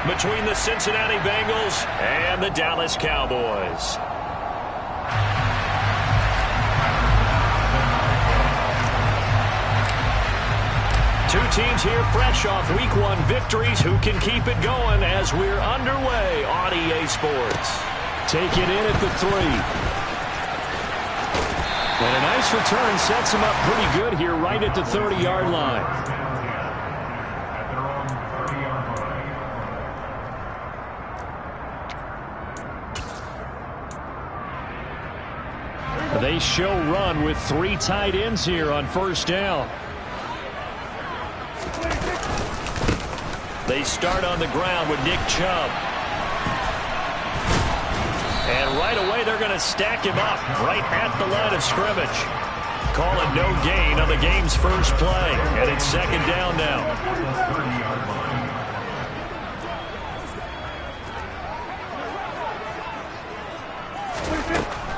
between the Cincinnati Bengals and the Dallas Cowboys. Two teams here fresh off Week 1 victories who can keep it going as we're underway on EA Sports. Take it in at the 3. And a nice return sets him up pretty good here right at the 30-yard line. They show run with 3 tight ends here on first down. They start on the ground with Nick Chubb. And right away they're going to stack him up right at the line of scrimmage. Call it no gain on the game's first play. And it's second down now.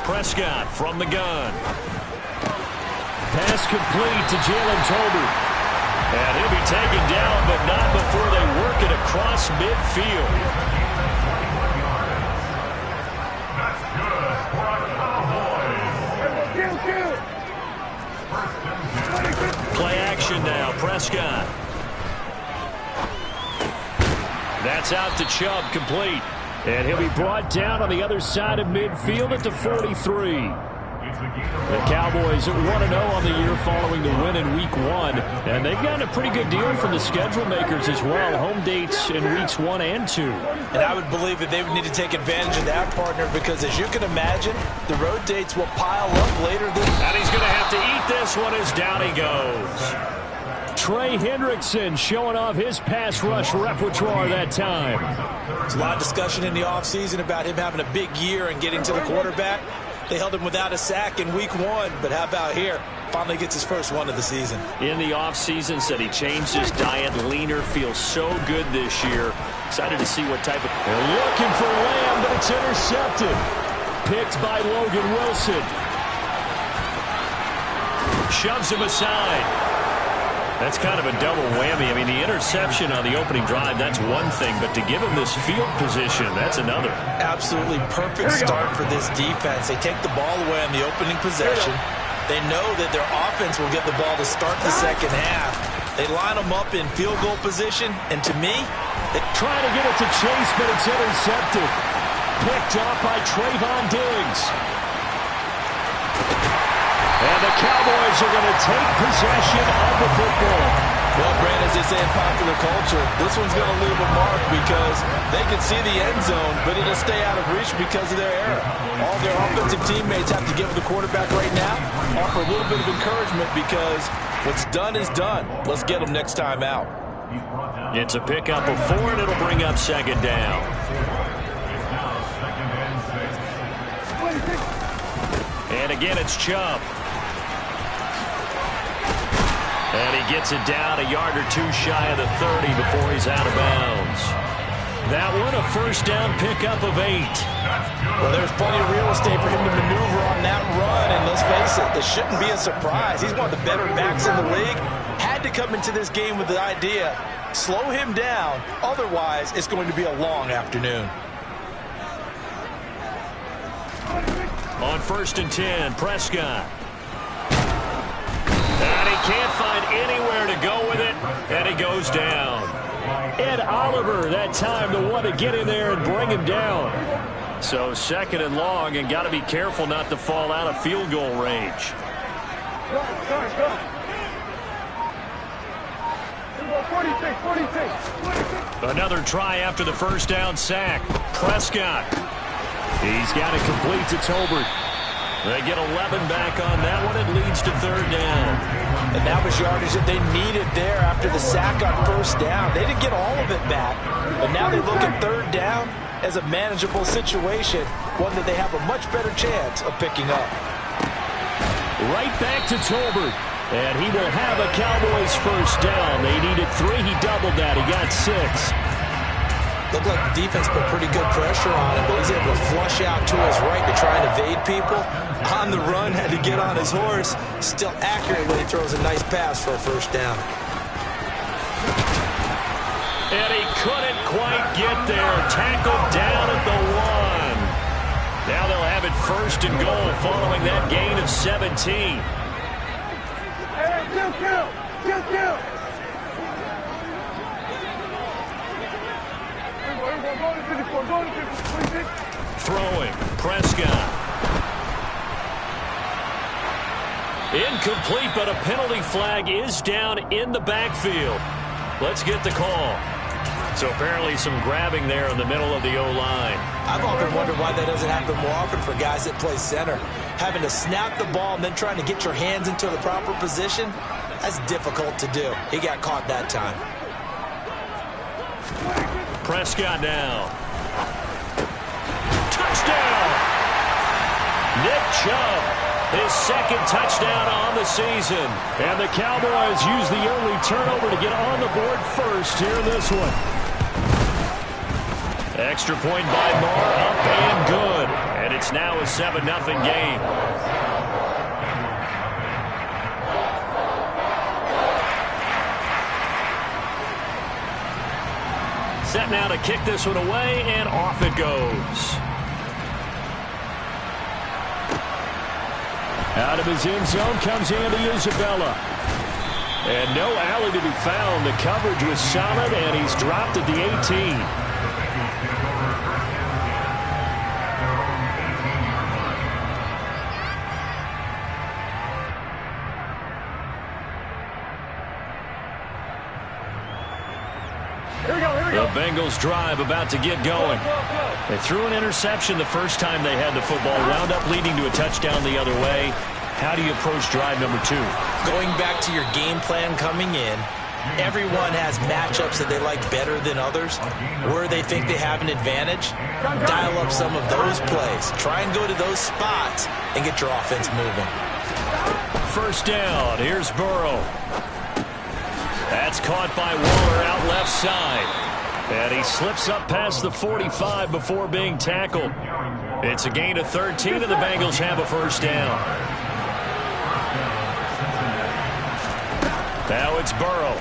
Prescott from the gun. Pass complete to Jalen Tolbert. And he'll be taken down, but not before they work it across midfield. Play action now, Prescott. That's out to Chubb, complete. And he'll be brought down on the other side of midfield at the 43. The Cowboys 1-0 on the year following the win in Week 1. And they've gotten a pretty good deal from the schedule makers as well. Home dates in Weeks 1 and 2. And I would believe that they would need to take advantage of that, partner, because as you can imagine, the road dates will pile up later this. And he's going to have to eat this one as down he goes. Trey Hendrickson showing off his pass rush repertoire that time. There's a lot of discussion in the offseason about him having a big year and getting to the quarterback. They held him without a sack in Week 1, but how about here? Finally gets his first one of the season. In the offseason, said he changed his diet, leaner, feels so good this year. Excited to see what type of... They're looking for Lamb, but it's intercepted. Picked by Logan Wilson. Shoves him aside. That's kind of a double whammy. I mean, the interception on the opening drive, that's one thing, but to give him this field position, that's another. Absolutely perfect start for this defense. They take the ball away on the opening possession. They know that their offense will get the ball to start the second half. They line them up in field goal position, and to me, they try to get it to Chase, but it's intercepted. Picked off by Trayvon Diggs. And the Cowboys are going to take possession of the football. Well, Brand, as they say in popular culture, this one's going to leave a mark because they can see the end zone, but it'll stay out of reach because of their error. All their offensive teammates have to give the quarterback right now, offer a little bit of encouragement because what's done is done. Let's get them next time out. It's a pickup of 4, and it'll bring up second down. And again, it's Chubb. And he gets it down a yard or 2 shy of the 30 before he's out of bounds. That one a first down pickup of 8. Well, there's plenty of real estate for him to maneuver on that run. And let's face it, this shouldn't be a surprise. He's one of the better backs in the league. Had to come into this game with the idea, slow him down. Otherwise, it's going to be a long afternoon. On 1st and 10, Prescott. And he can't find anywhere to go with it, and he goes down. Ed Oliver, that time, the one to get in there and bring him down. So 2nd and long, and got to be careful not to fall out of field goal range. Another try after the first down sack. Prescott. He's got it complete to Tolbert. They get 11 back on that one. It leads to 3rd down. And that was yardage that they needed there after the sack on 1st down. They didn't get all of it back, but now they look at 3rd down as a manageable situation, one that they have a much better chance of picking up. Right back to Tolbert. And he will have a Cowboys first down. They needed 3. He doubled that. He got 6. Looked like the defense put pretty good pressure on him, but he's able to flush out to his right to try and evade people. On the run, had to get on his horse. Still accurately throws a nice pass for a first down. And he couldn't quite get there. Tackled down at the 1. Now they'll have it 1st and goal following that gain of 17. Throwing. Prescott. Incomplete, but a penalty flag is down in the backfield. Let's get the call. So apparently some grabbing there in the middle of the O-line. I've often wondered why that doesn't happen more often for guys that play center. Having to snap the ball and then trying to get your hands into the proper position, that's difficult to do. He got caught that time. Prescott now. Touchdown! Nick Chubb, his 2nd touchdown on the season. And the Cowboys use the only turnover to get on the board first here in this one. Extra point by Moore, up and good. And it's now a 7-0 game. Set now to kick this one away, and off it goes. Out of his end zone comes Andy Isabella. And no alley to be found. The coverage was solid, and he's dropped at the 18. The Bengals drive about to get going. They threw an interception the first time they had the football, wound up leading to a touchdown the other way. How do you approach drive number 2? Going back to your game plan coming in, everyone has matchups that they like better than others. Where they think they have an advantage, dial up some of those plays. Try and go to those spots and get your offense moving. 1st down. Here's Burrow. That's caught by Waller out left side. And he slips up past the 45 before being tackled. It's a gain of 13, and the Bengals have a 1st down. Now it's Burrow.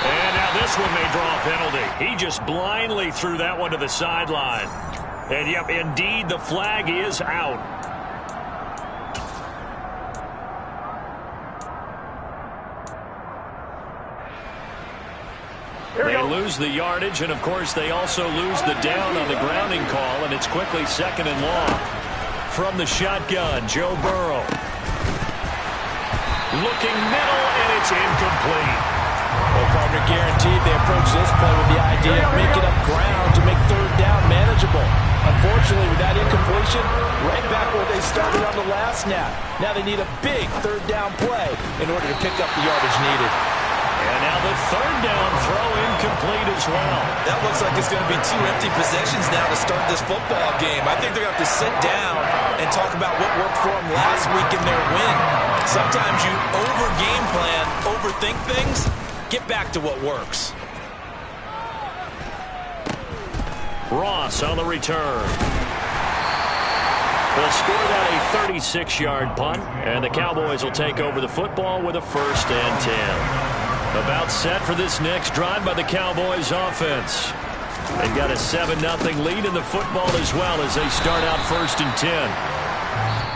And now this one may draw a penalty. He just blindly threw that one to the sideline. And, yep, indeed, the flag is out. They lose the yardage, and, of course, they also lose the down on the grounding call, and it's quickly 2nd and long. From the shotgun, Joe Burrow. Looking middle, and it's incomplete. Well, partner, guaranteed they approach this play with the idea of making up ground to make 3rd down manageable. Unfortunately, with that incompletion, right back where they started on the last snap. Now they need a big 3rd down play in order to pick up the yardage needed. And now the 3rd down throw incomplete as well. That looks like it's going to be 2 empty possessions now to start this football game. I think they're going to have to sit down and talk about what worked for them last week in their win. Sometimes you over-game plan, overthink things. Get back to what works. Ross on the return. They'll score that a 36-yard punt, and the Cowboys will take over the football with a 1st and 10. About set for this next drive by the Cowboys offense. They've got a 7-0 lead in the football as well as they start out 1st and 10.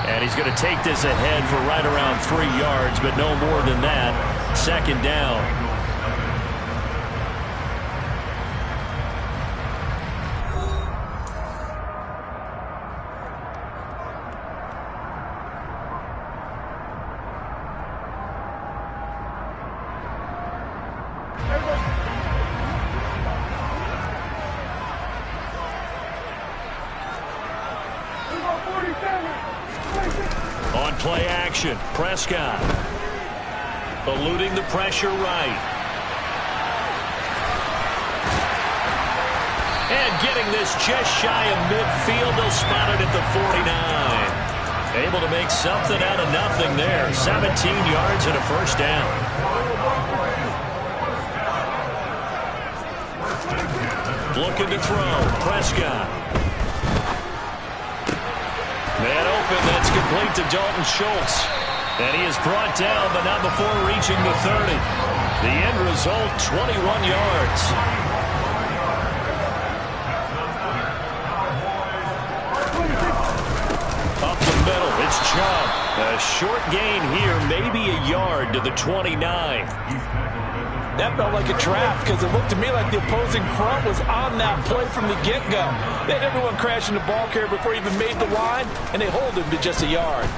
And he's going to take this ahead for right around 3 yards, but no more than that. 2nd down. On play action, Prescott eluding the pressure right. And getting this just shy of midfield. They'll spot it at the 49. Able to make something out of nothing there. 17 yards and a 1st down. Looking to throw, Prescott. Man open, that's complete to Dalton Schultz. And he is brought down, but not before reaching the 30. The end result, 21 yards. Up the middle, it's Chubb. A short gain here, maybe a yard to the 29. That felt like a trap because it looked to me like the opposing front was on that play from the get-go. They had everyone crashing the ball carrier before he even made the line, and they hold him to just a yard.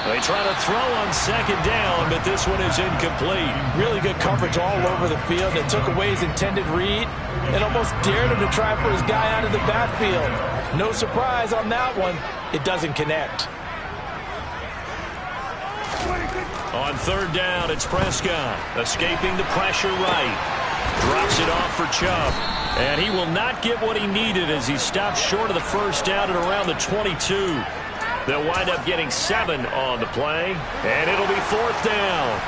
They try to throw on second down, but this one is incomplete. Really good coverage all over the field. They took away his intended read and almost dared him to try for his guy out of the backfield. No surprise on that one. It doesn't connect. On third down, it's Prescott. Escaping the pressure right. Drops it off for Chubb. And he will not get what he needed as he stops short of the first down at around the 22. They'll wind up getting 7 on the play, and it'll be fourth down.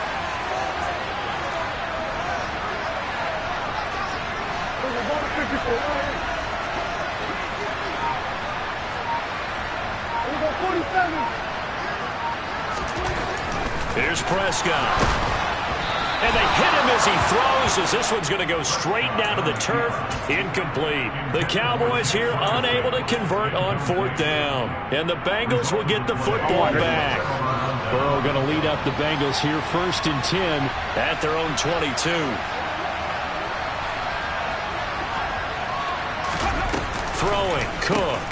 Here's Prescott. And they hit him as he throws, as this one's going to go straight down to the turf. Incomplete. The Cowboys here unable to convert on fourth down. And the Bengals will get the football back. Burrow going to lead up the Bengals here, 1st and 10. At their own 22. Throwing, Cook.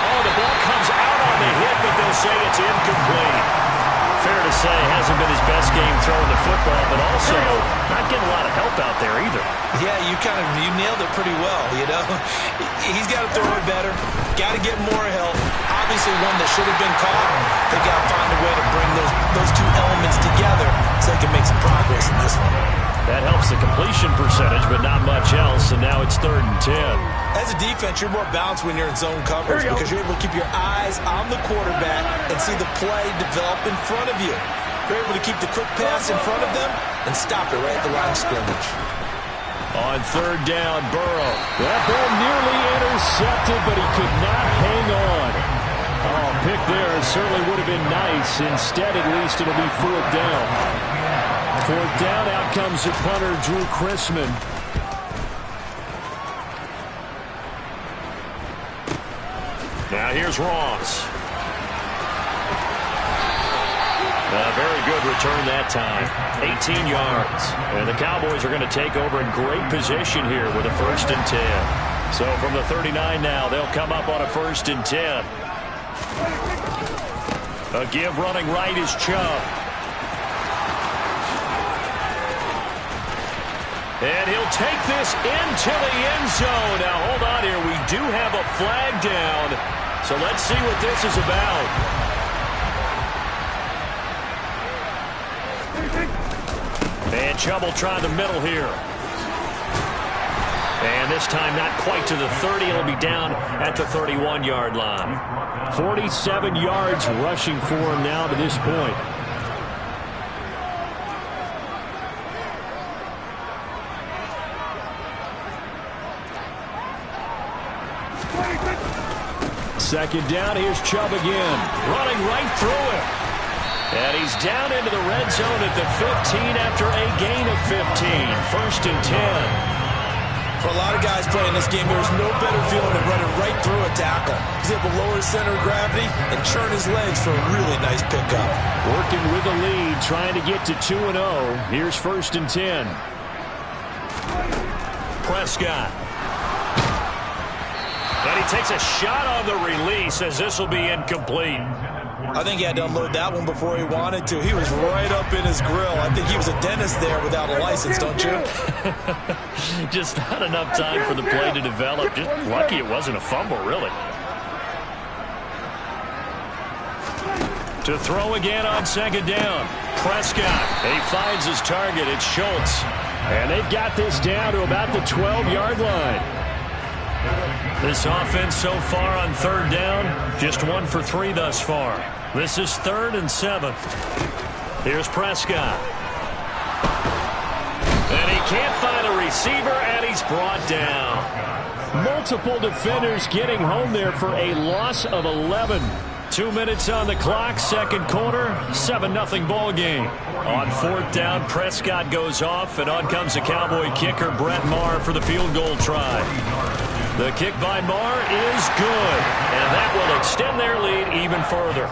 Oh, the ball comes out on the hit, but they'll say it's incomplete. Fair to say, hasn't been his best game throwing the football, but also not getting a lot of help out there either. Yeah, you nailed it pretty well, you know. He's got to throw it better. Got to get more help. Obviously one that should have been caught. They got to find a way to bring those two elements together so they can make some progress in this one. That helps the completion percentage, but not much else, and now it's 3rd and 10. As a defense, you're more balanced when you're in zone coverage because you're able to keep your eyes on the quarterback and see the play develop in front of you. You're able to keep the quick pass in front of them and stop it right at the line of scrimmage. On third down, Burrow. That ball nearly intercepted, but he could not hang on. Oh, pick there certainly would have been nice. Instead, at least, it'll be fourth down. Fourth down, out comes the punter, Drew Chrisman. Now here's Ross. A very good return that time. 18 yards. And the Cowboys are going to take over in great position here with a 1st and 10. So from the 39 now, they'll come up on a 1st and 10. A give running right is Chubb. And he'll take this into the end zone. Now, hold on here. We do have a flag down. So let's see what this is about. And Chubb will try the middle here. And this time not quite to the 30. It'll be down at the 31-yard line. 47 yards rushing for him now to this point. Second down, here's Chubb again. Running right through him. And he's down into the red zone at the 15 after a gain of 15. 1st and 10. For a lot of guys playing this game, there's no better feeling than running right through a tackle. He's able to lower his center of gravity and churn his legs for a really nice pickup. Working with the lead, trying to get to 2-0. Here's 1st and 10. Prescott. And he takes a shot on the release as this will be incomplete. I think he had to unload that one before he wanted to. He was right up in his grill. I think he was a dentist there without a license, don't you? Just not enough time for the play to develop. Just lucky it wasn't a fumble, really. To throw again on second down. Prescott. He finds his target. It's Schultz. And they've got this down to about the 12-yard line. This offense so far on third down, just 1 for 3 thus far. This is 3rd and 7. Here's Prescott. And he can't find a receiver, and he's brought down. Multiple defenders getting home there for a loss of 11. 2 minutes on the clock, second quarter, 7-0 ball game. On fourth down, Prescott goes off, and on comes the Cowboy kicker, Brett Maher, for the field goal try. The kick by Maher is good, and that will extend their lead even further.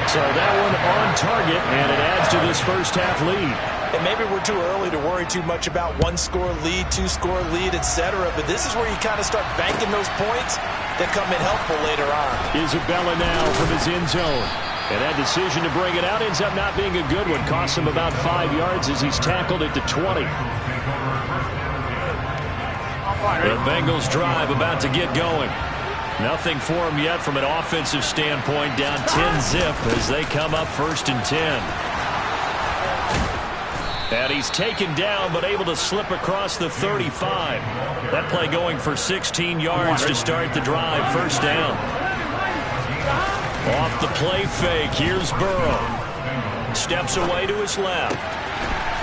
So that one on target, and it adds to this first half lead. And maybe we're too early to worry too much about one-score lead, two-score lead, etc. But this is where you kind of start banking those points that come in helpful later on. Isabella now from his end zone. And that decision to bring it out ends up not being a good one. Costs him about 5 yards as he's tackled at the 20. The Bengals drive about to get going. Nothing for them yet from an offensive standpoint. Down 10-zip as they come up 1st and 10. And he's taken down but able to slip across the 35. That play going for 16 yards to start the drive. 1st down. Off the play fake. Here's Burrow. Steps away to his left.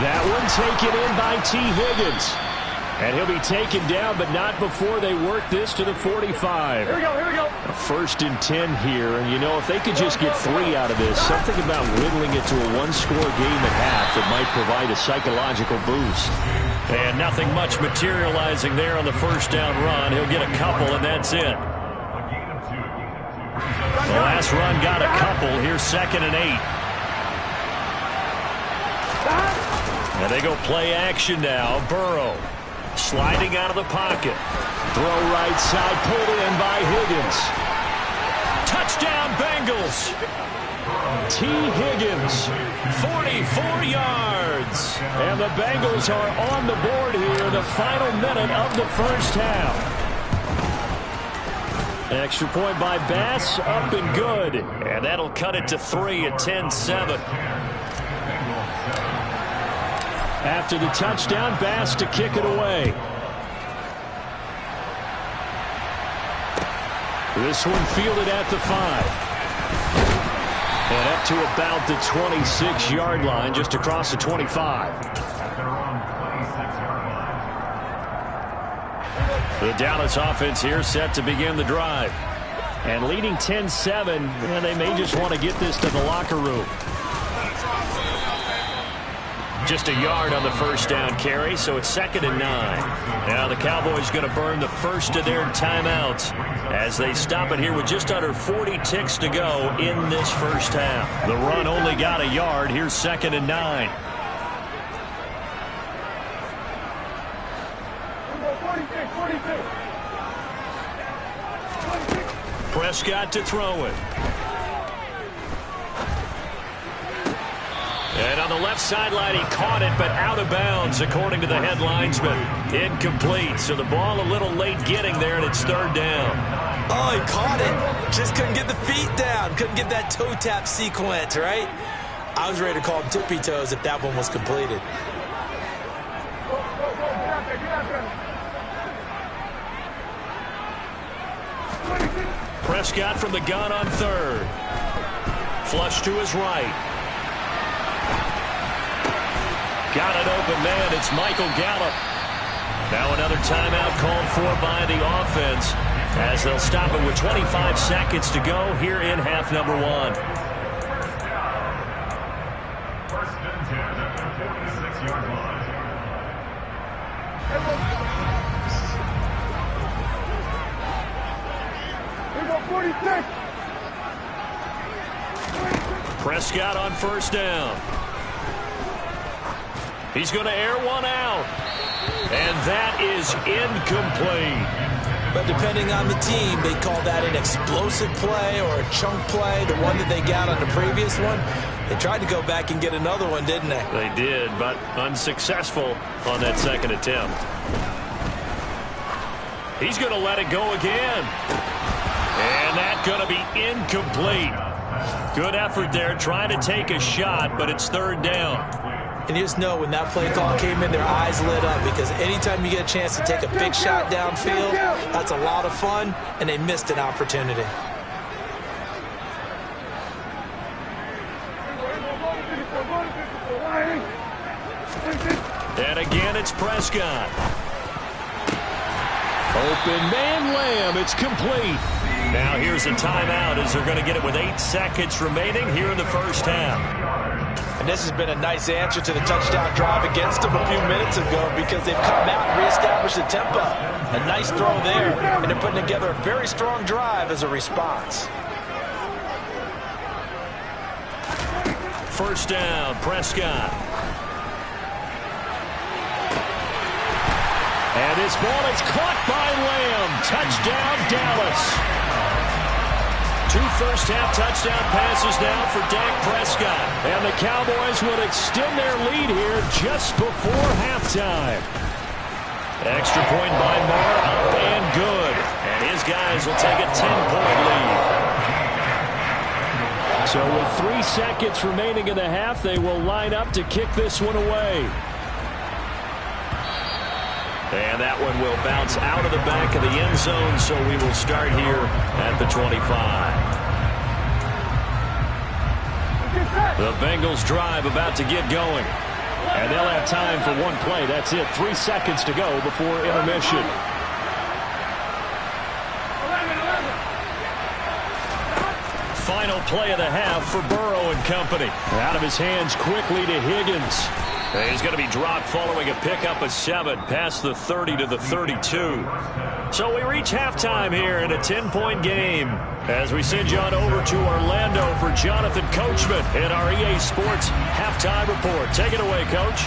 That one taken in by T. Higgins. And he'll be taken down, but not before they work this to the 45. Here we go. 1st and 10 here, and you know, if they could just get 3 out of this, something about whittling it to a one-score game at half that might provide a psychological boost. And nothing much materializing there on the 1st down run. He'll get a couple, and that's it. The last run got a couple. Here's 2nd and 8. And they go play action now. Burrow sliding out of the pocket. Throw right side, pulled in by Higgins. Touchdown, Bengals. T. Higgins, 44 yards. And the Bengals are on the board here in the final minute of the first half. Extra point by Bass, up and good. And that'll cut it to 3 at 10-7. After the touchdown, Bass to kick it away. This one fielded at the 5. And up to about the 26-yard line, just across the 25. The Dallas offense here set to begin the drive. And leading 10-7, and they may just want to get this to the locker room. Just a yard on the 1st down carry, so it's 2nd and 9. Now the Cowboys going to burn the first of their timeouts as they stop it here with just under 40 ticks to go in this first half. The run only got a yard. Here's 2nd and 9. Prescott to throw it. And on the left sideline, he caught it, but out of bounds, according to the head linesman. Incomplete, so the ball a little late getting there, and it's 3rd down. Oh, he caught it. Just couldn't get the feet down. Couldn't get that toe tap sequence, right? I was ready to call him tippy toes if that one was completed. Prescott from the gun on 3rd. Flush to his right. Got an open man. It's Michael Gallup. Now another timeout called for by the offense as they'll stop it with 25 seconds to go here in half number 1. First and 10 at the 46-yard line. Here we go, 46. Prescott on 1st down. He's going to air one out. And that is incomplete. But depending on the team, they call that an explosive play or a chunk play, the one that they got on the previous one. They tried to go back and get another one, didn't they? They did, but unsuccessful on that 2nd attempt. He's going to let it go again. And that's going to be incomplete. Good effort there, trying to take a shot, but it's 3rd down. And you just know when that play call came in, their eyes lit up because anytime you get a chance to take a big shot downfield, that's a lot of fun, and they missed an opportunity. And again, it's Prescott. Open man Lamb. It's complete. Now here's a timeout as they're going to get it with 8 seconds remaining here in the first half. And this has been a nice answer to the touchdown drive against them a few minutes ago because they've come out and reestablished the tempo. A nice throw there, and they're putting together a very strong drive as a response. First down, Prescott. And this ball is caught by Lamb. Touchdown, Dallas. 2 first-half touchdown passes now for Dak Prescott. And the Cowboys will extend their lead here just before halftime. Extra point by Moore, up and good. And his guys will take a 10-point lead. So with 3 seconds remaining in the half, they will line up to kick this one away. And that one will bounce out of the back of the end zone, so we will start here at the 25. The Bengals drive about to get going. And they'll have time for one play. That's it. 3 seconds to go before intermission. Final play of the half for Burrow and company. Out of his hands quickly to Higgins. He's going to be dropped following a pickup of 7 past the 30 to the 32. So we reach halftime here in a 10-point game as we send you on over to Orlando for Jonathan Coachman in our EA Sports Halftime Report. Take it away, Coach.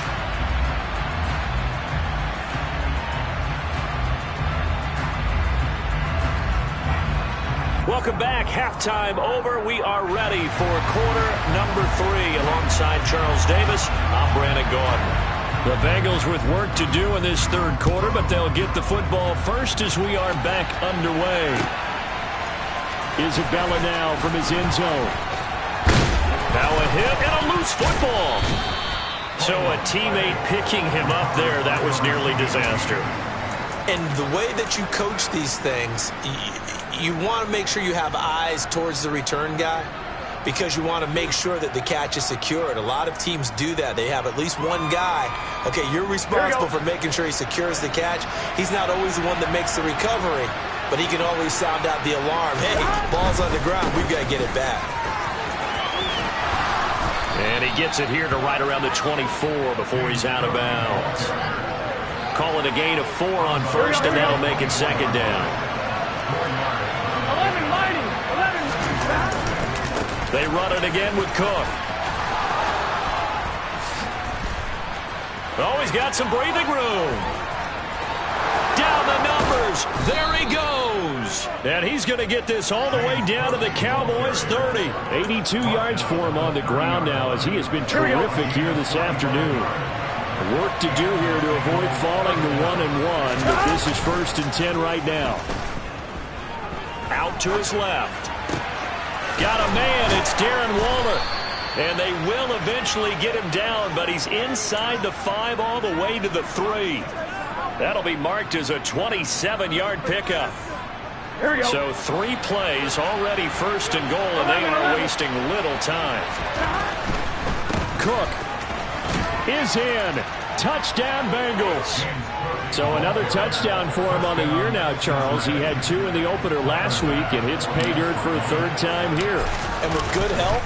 Welcome back. Halftime over. We are ready for quarter number 3 alongside Charles Davis. I'm Brandon Gordon. The Bengals with work to do in this third quarter, but they'll get the football first as we are back underway. Isabella now from his end zone. Now a hit and a loose football. So a teammate picking him up there, that was nearly disaster. And the way that you coach these things, you want to make sure you have eyes towards the return guy because you want to make sure that the catch is secured. A lot of teams do that. They have at least one guy. Okay, you're responsible for making sure he secures the catch. He's not always the one that makes the recovery, but he can always sound out the alarm. Hey, ball's on the ground. We've got to get it back. And he gets it here to right around the 24 before he's out of bounds. Call it a gain of 4 on first, and that'll make it second down. They run it again with Cook. Oh, he's got some breathing room. Down the numbers. There he goes. And he's going to get this all the way down to the Cowboys' 30. 82 yards for him on the ground now as he has been terrific here this afternoon. Work to do here to avoid falling to 1-1, but this is 1st and 10 right now. Out to his left. Got a man. It's Darren Waller. And they will eventually get him down, but he's inside the 5 all the way to the 3. That'll be marked as a 27-yard pickup. Here we go. So 3 plays, already 1st and goal, and they are wasting little time. Cook is in. Touchdown, Bengals. So another touchdown for him on the year now, Charles. He had 2 in the opener last week and hits pay dirt for a 3rd time here. And with good help,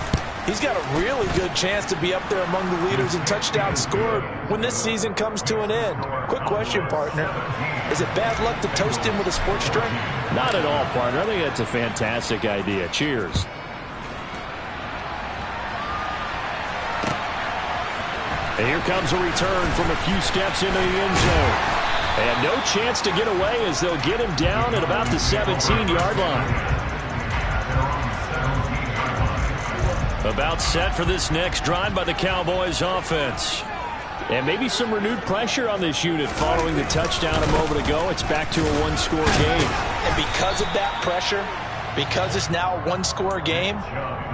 he's got a really good chance to be up there among the leaders in touchdowns scored when this season comes to an end. Quick question, partner. Is it bad luck to toast him with a sports drink? Not at all, partner. I think that's a fantastic idea. Cheers. And here comes a return from a few steps into the end zone. And no chance to get away as they'll get him down at about the 17-yard line. About set for this next drive by the Cowboys offense. And maybe some renewed pressure on this unit following the touchdown a moment ago. It's back to a 1-score game. And because of that pressure, because it's now a 1-score game,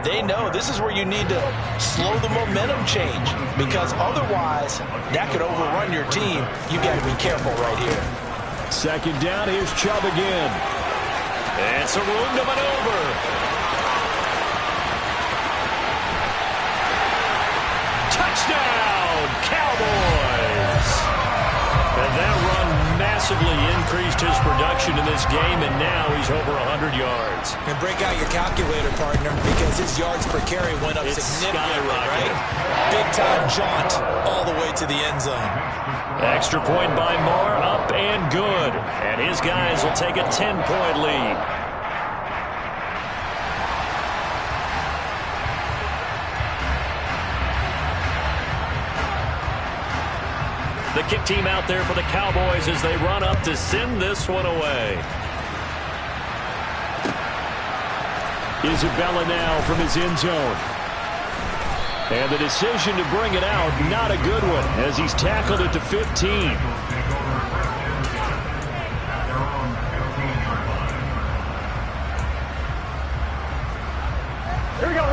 they know this is where you need to slow the momentum change because otherwise that could overrun your team. You got to be careful right here. Second down, here's Chubb again. It's a room to maneuver. Touchdown, Cowboys! And that run massively increased his production. action in this game, and now he's over 100 yards. And break out your calculator, partner, because his yards per carry went up significantly, right? Big-time jaunt all the way to the end zone. Extra point by Marr, up and good. And his guys will take a 10-point lead. The kick team out there for the Cowboys as they run up to send this one away. Isabella now from his end zone. And the decision to bring it out, not a good one, as he's tackled it to 15.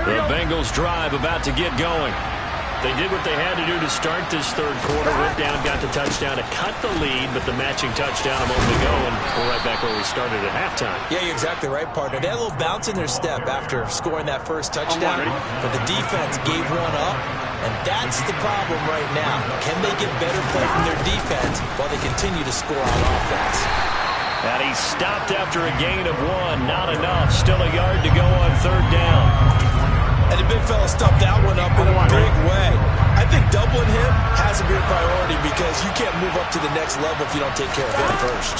The Bengals drive about to get going. They did what they had to do to start this third quarter. Went down, got the touchdown to cut the lead, but the matching touchdown a moment ago, and we're right back where we started at halftime. Yeah, you're exactly right, partner. They had a little bounce in their step after scoring that first touchdown, but the defense gave one up, and that's the problem right now. Can they get better play from their defense while they continue to score on offense? And he stopped after a gain of 1. Not enough. Still a yard to go on third down. And the big fella stuffed that one up in a big way. I think doubling him has to be a priority because you can't move up to the next level if you don't take care of him first.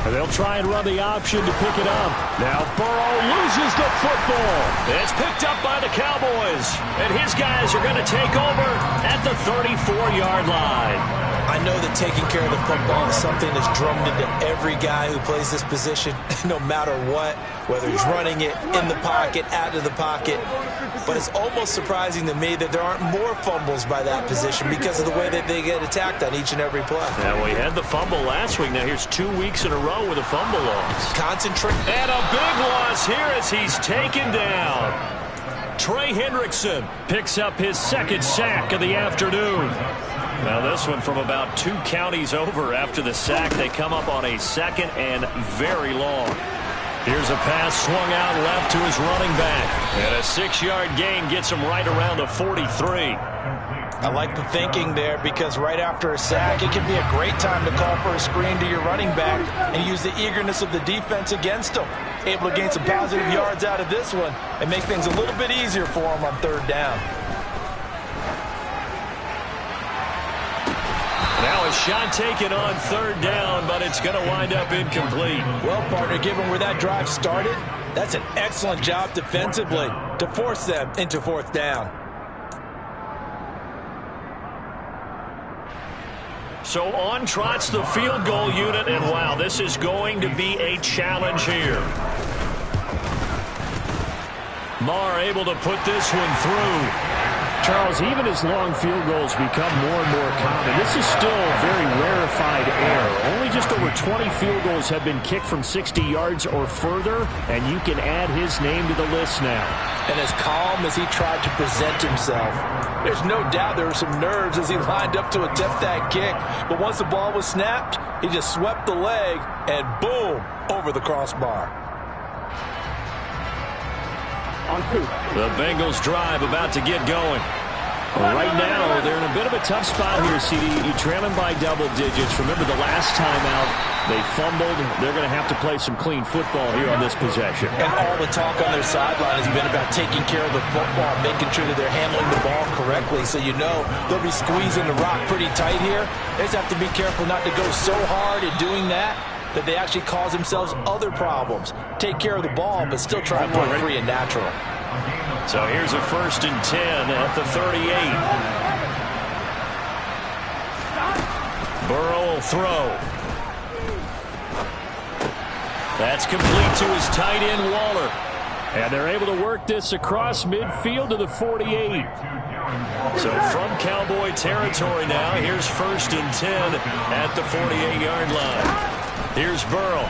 And they'll try and run the option to pick it up. Now Burrow loses the football. It's picked up by the Cowboys. And his guys are going to take over at the 34-yard line. I know that taking care of the football is something that's drummed into every guy who plays this position, no matter what, whether he's running it in the pocket, out of the pocket. But it's almost surprising to me that there aren't more fumbles by that position because of the way that they get attacked on each and every play. Now, we had the fumble last week. Now, here's 2 weeks in a row with a fumble loss. Concentrate. And a big loss here as he's taken down. Trey Hendrickson picks up his second sack of the afternoon. Now this one from about 2 counties over after the sack. They come up on a second and very long. Here's a pass swung out left to his running back. And a 6-yard gain gets him right around the 43. I like the thinking there because right after a sack, it can be a great time to call for a screen to your running back and use the eagerness of the defense against him. Able to gain some positive yards out of this one and make things a little bit easier for him on third down. Now a shot taken on third down, but it's going to wind up incomplete. Well, partner, given where that drive started, that's an excellent job defensively to force them into fourth down. So on trots the field goal unit, and wow, this is going to be a challenge here. Marr able to put this one through. Charles, even as long field goals become more and more common, this is still very rarefied air. Only just over 20 field goals have been kicked from 60 yards or further, and you can add his name to the list now. And as calm as he tried to present himself, there's no doubt there were some nerves as he lined up to attempt that kick. But once the ball was snapped, he just swept the leg and boom, over the crossbar. The Bengals drive about to get going. Right now, they're in a bit of a tough spot here, CD. You trail them by double digits. Remember the last time out, they fumbled. They're going to have to play some clean football here on this possession. And all the talk on their sideline has been about taking care of the football, making sure that they're handling the ball correctly. So you know they'll be squeezing the rock pretty tight here. They just have to be careful not to go so hard in doing that they actually cause themselves other problems. Take care of the ball, but still try and play free and natural. So here's a 1st and 10 at the 38. Burrow will throw. That's complete to his tight end, Waller. And they're able to work this across midfield to the 48. So from Cowboy territory now, here's 1st and 10 at the 48-yard line. Here's Burrow.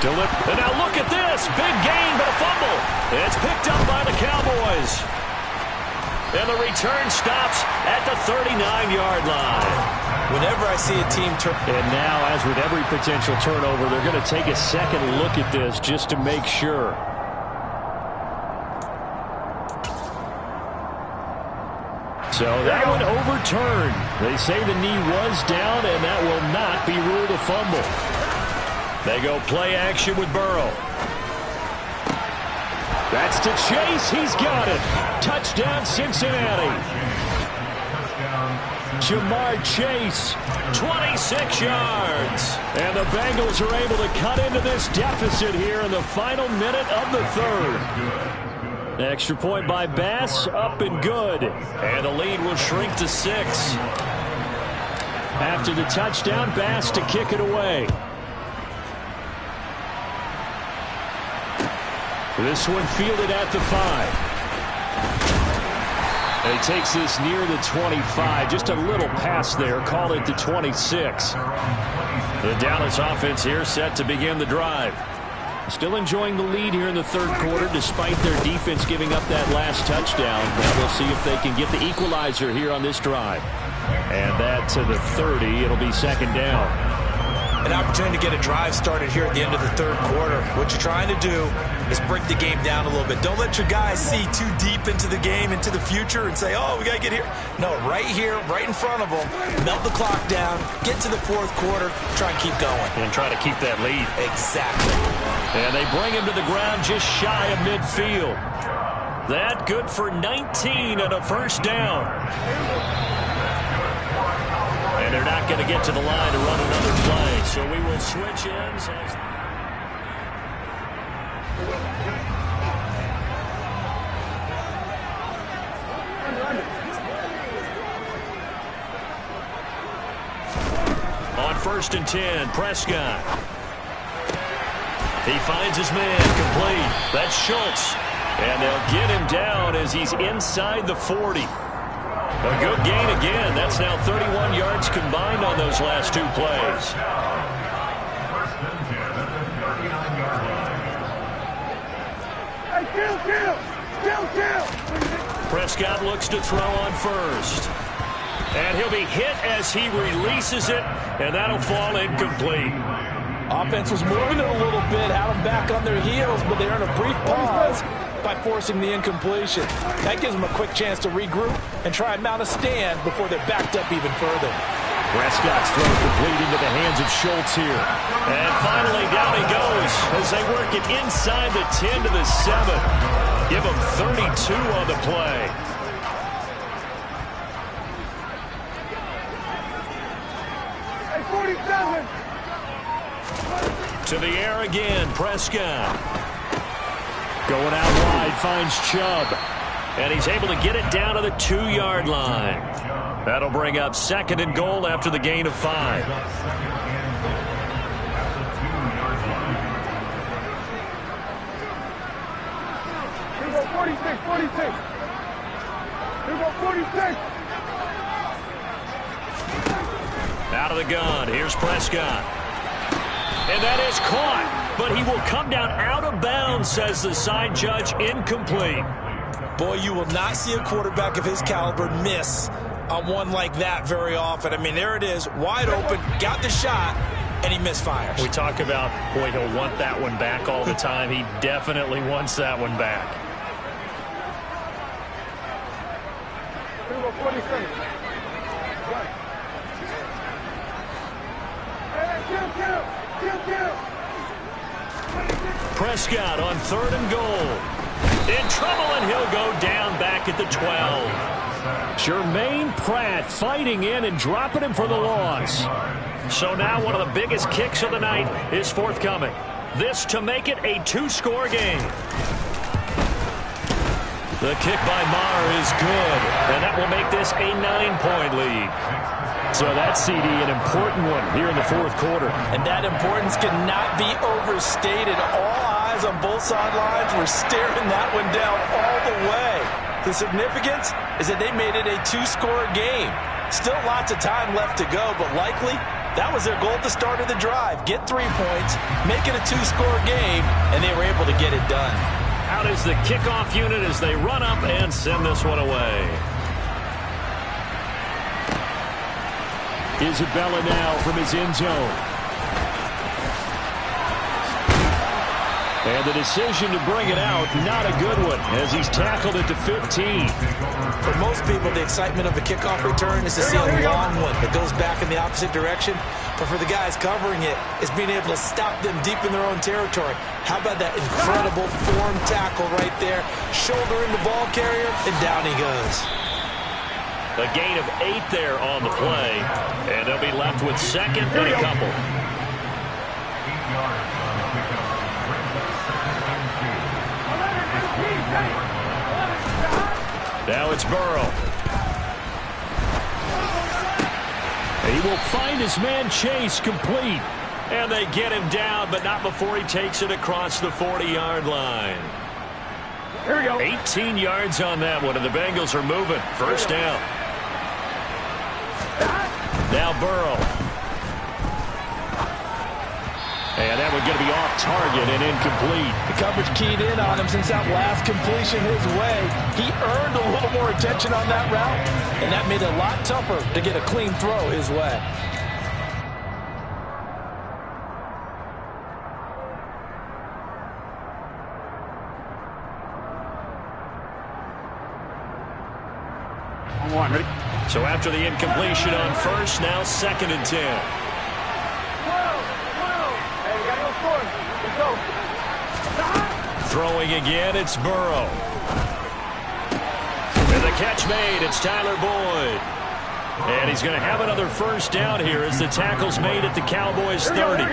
And now look at this. Big gain, but a fumble. It's picked up by the Cowboys. And the return stops at the 39-yard line. Whenever I see a team turn. And now, as with every potential turnover, they're going to take a second look at this just to make sure. So that one overturned. They say the knee was down, and that will not be ruled a fumble. They go play action with Burrow. That's to Chase. He's got it. Touchdown, Cincinnati. Jamar Chase, 26 yards. and the Bengals are able to cut into this deficit here in the final minute of the third. Extra point by Bass, up and good. And the lead will shrink to 6. After the touchdown, Bass to kick it away. This one fielded at the 5. And he takes this near the 25. Just a little pass there. Call it the 26. The Dallas offense here set to begin the drive. Still enjoying the lead here in the third quarter despite their defense giving up that last touchdown. Now we'll see if they can get the equalizer here on this drive. And that to the 30. It'll be second down. An opportunity to get a drive started here at the end of the third quarter. What you're trying to do is break the game down a little bit. Don't let your guys see too deep into the game, into the future, and say, oh, we got to get here. No, right here, right in front of them, melt the clock down, get to the fourth quarter, try and keep going. And try to keep that lead. Exactly. And they bring him to the ground just shy of midfield. That good for 19 and a first down. And they're not going to get to the line to run another play. So we will switch ends. On 1st and 10, Prescott. He finds his man complete. That's Schultz. And they'll get him down as he's inside the 40. A good gain again. That's now 31 yards combined on those last 2 plays. Prescott looks to throw on 1st. And he'll be hit as he releases it, and that'll fall incomplete. Offense was moving it a little bit, had them back on their heels, but they're in a brief pause by forcing the incompletion. That gives them a quick chance to regroup and try and mount a stand before they're backed up even further. Prescott's throw complete into the hands of Schultz here. And finally down he goes as they work it inside the 10 to the 7. Give him 32 on the play. To the air again, Prescott. Going out wide, finds Chubb. And he's able to get it down to the 2-yard line. That'll bring up 2nd and goal after the gain of 5. Here we go, 46, 46. Here we go, 46. Out of the gun, here's Prescott. And that is caught, but he will come down out of bounds, says the side judge, incomplete. Boy, you will not see a quarterback of his caliber miss on one like that very often. I mean, there it is, wide open, got the shot, and he misfires. We talk about, boy, he'll want that one back all the time. He definitely wants that one back. Here we go, 47. Prescott on 3rd and goal. In trouble, and he'll go down back at the 12. Jermaine Pratt fighting in and dropping him for the loss. So now one of the biggest kicks of the night is forthcoming. This to make it a 2-score game. The kick by Maher is good, and that will make this a 9-point lead. So that CD, an important one here in the fourth quarter. And that importance cannot be overstated. All eyes on both sidelines were staring that one down all the way. The significance is that they made it a 2-score game. Still lots of time left to go, but likely that was their goal at the start of the drive. Get 3 points, make it a 2-score game, and they were able to get it done. Out is the kickoff unit as they run up and send this one away. Isabella now from his end zone. And the decision to bring it out, not a good one, as he's tackled it to 15. For most people, the excitement of a kickoff return is to see a long one that goes back in the opposite direction. But for the guys covering it, it's being able to stop them deep in their own territory. How about that incredible form tackle right there? Shoulder in the ball carrier, and down he goes. A gain of 8 there on the play, and they'll be left with second and a couple. Now it's Burrow. He will find his man Chase complete. And they get him down, but not before he takes it across the 40-yard line. Here we go. 18 yards on that one, and the Bengals are moving. First down. Now Burrow. And that one's going to be off target and incomplete. The coverage keyed in on him since that last completion his way. He earned a little more attention on that route, and that made it a lot tougher to get a clean throw his way. Ready? So after the incompletion on first, now second and 10. Hey, we got no score. Let's go. Throwing again, it's Burrow. And the catch made, it's Tyler Boyd. And he's going to have another first down here as the tackle's made at the Cowboys 30.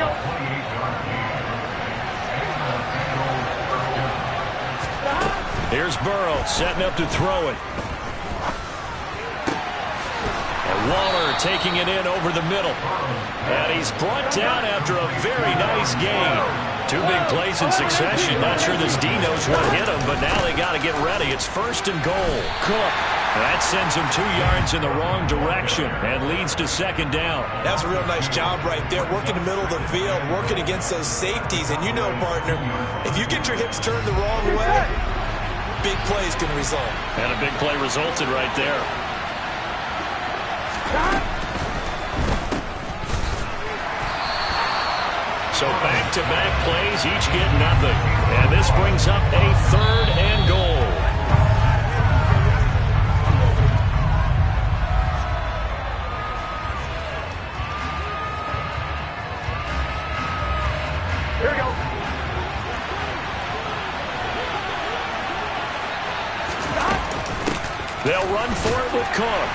Here's Burrow setting up to throw it. Waller taking it in over the middle. And he's brought down after a very nice gain. 2 big plays in succession. Not sure this D knows what hit him, but now they got to get ready. It's first and goal. Cook. That sends him 2 yards in the wrong direction and leads to second down. That's a real nice job right there, working the middle of the field, working against those safeties. And you know, partner, if you get your hips turned the wrong way, big plays can result. And a big play resulted right there. So back-to-back plays, each get nothing. And this brings up a third and goal. Here we go. They'll run for it with Cook.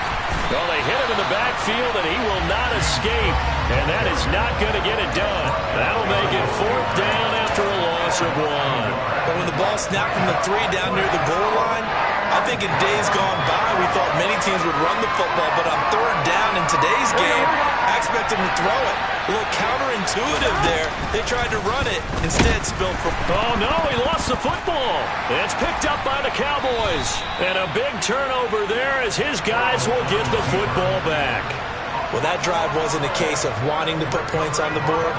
Well, they hit him in the backfield, and he will not escape. And that is not going to get it done. That'll make it fourth down after a loss of 1. But when the ball snapped from the 3 down near the goal line, I think in days gone by, we thought many teams would run the football. But on third down in today's game, I expect them to throw it. A little counterintuitive there. They tried to run it. Instead, spilled for... Oh, no, he lost the football. It's picked up by the Cowboys. And a big turnover there as his guys will get the football back. Well, that drive wasn't a case of wanting to put points on the board.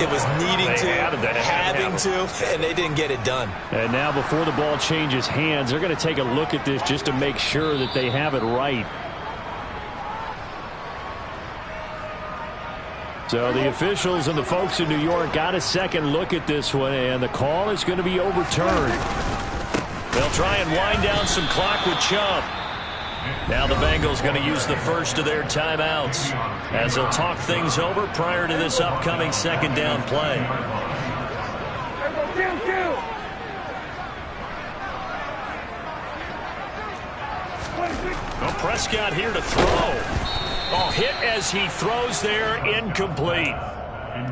It was needing having to, and they didn't get it done. And now before the ball changes hands, they're going to take a look at this just to make sure that they have it right. So the officials and the folks in New York got a second look at this one, and the call is going to be overturned. They'll try and wind down some clock with Chubb. Now the Bengals going to use the first of their timeouts as they'll talk things over prior to this upcoming second down play. Well, Prescott here to throw. Oh, hit as he throws there, incomplete.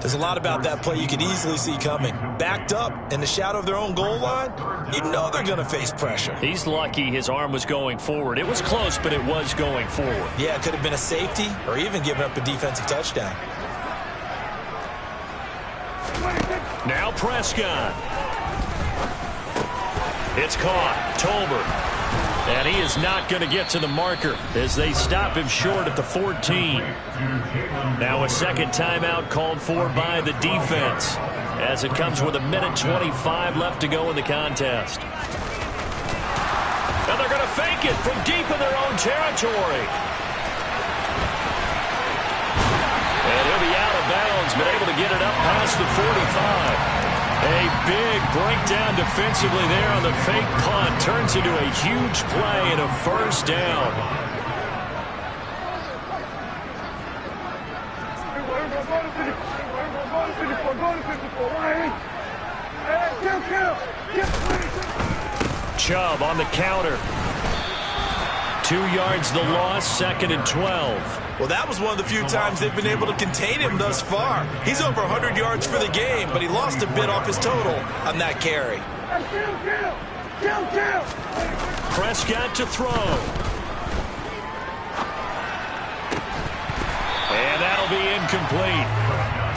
There's a lot about that play you could easily see coming. Backed up in the shadow of their own goal line, you know they're going to face pressure. He's lucky his arm was going forward. It was close, but it was going forward. Yeah, it could have been a safety or even given up a defensive touchdown. Now Prescott. It's caught. Tolbert. And he is not going to get to the marker as they stop him short at the 14. Now a second timeout called for by the defense as it comes with 1:25 left to go in the contest. And they're going to fake it from deep in their own territory. And he'll be out of bounds, but able to get it up past the 45. A big breakdown defensively there on the fake punt. Turns into a huge play and a first down. Chubb on the counter. 2 yards the loss, 2nd and 12. Well, that was one of the few times they've been able to contain him thus far. He's over 100 yards for the game, but he lost a bit off his total on that carry. Prescott to throw. And that'll be incomplete.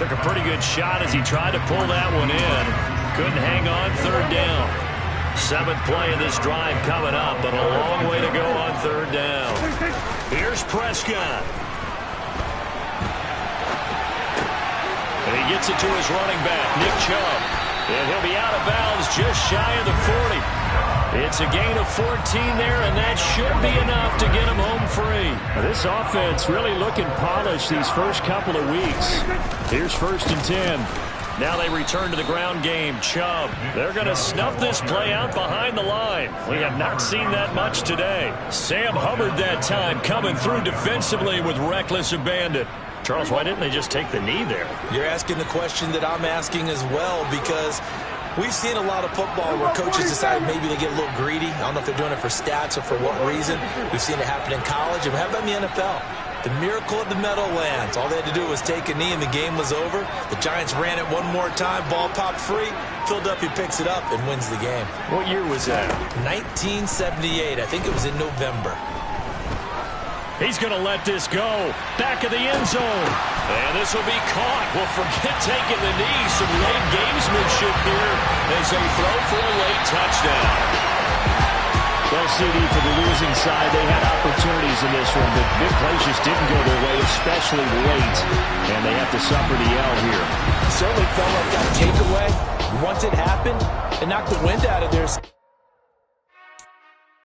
Took a pretty good shot as he tried to pull that one in. Couldn't hang on, 3rd down. 7th play of this drive coming up, but a long way to go on 3rd down. Here's Prescott. And he gets it to his running back, Nick Chubb. And he'll be out of bounds just shy of the 40. It's a gain of 14 there, and that should be enough to get him home free. This offense really looking polished these first couple of weeks. Here's 1st and 10. Now they return to the ground game. Chubb. They're going to snuff this play out behind the line. We have not seen that much today. Sam Hubbard that time coming through defensively with reckless abandon. Charles, why didn't they just take the knee there? You're asking the question that I'm asking as well, because we've seen a lot of football where coaches decide maybe they get a little greedy. I don't know if they're doing it for stats or for what reason. We've seen it happen in college, and how about in the NFL? The miracle of the Meadowlands. All they had to do was take a knee and the game was over. The Giants ran it one more time. Ball popped free. Philadelphia picks it up and wins the game. What year was that? 1978. I think it was in November. He's going to let this go. Back of the end zone. And this will be caught. Well, forget taking the knee. Some late gamesmanship here as they throw for a late touchdown. Well, CD, for the losing side, they had opportunities in this one, but big plays just didn't go their way, especially late, and they have to suffer the L here. Certainly felt like that takeaway, once it happened, it knocked the wind out of their